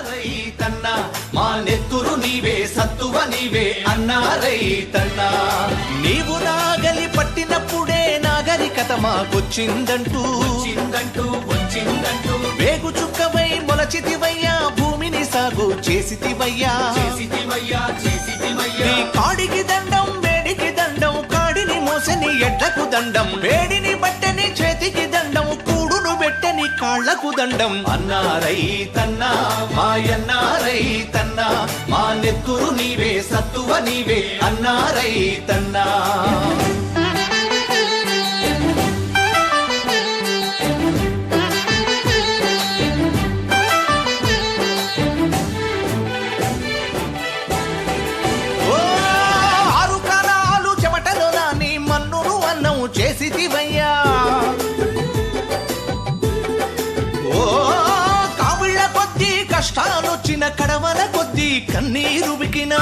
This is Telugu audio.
రైతన్నా మా నెత్తురు నీవే సత్తువ నీవే అన్నా రైతన్నా నీవు నాగలి పట్టినప్పుడే నాగరికత మాకొచ్చిందంటూ వచ్చిందంటూ వేగు చుక్కవై మొలచితివయ్యా భూమిని సాగు చేసితివయ్యా నీ కాడికి దండం వేడికి దండం కాడిని మోసని ఎడ్లకు దండం వేడిని బట్టని చేతికి దండం కూడును పెట్టని కాళ్లకు దండం అన్నా రైతన్నా మాయన్నా రైతన్నా మా నెత్తురు నీవే సత్తువ నీవే అన్నా రైతన్నా చేసితివయ్యా ఓ కావిళ్ళ కొద్దీ కష్టాలొచ్చిన కడవల కొద్దీ కన్నీరు వికినా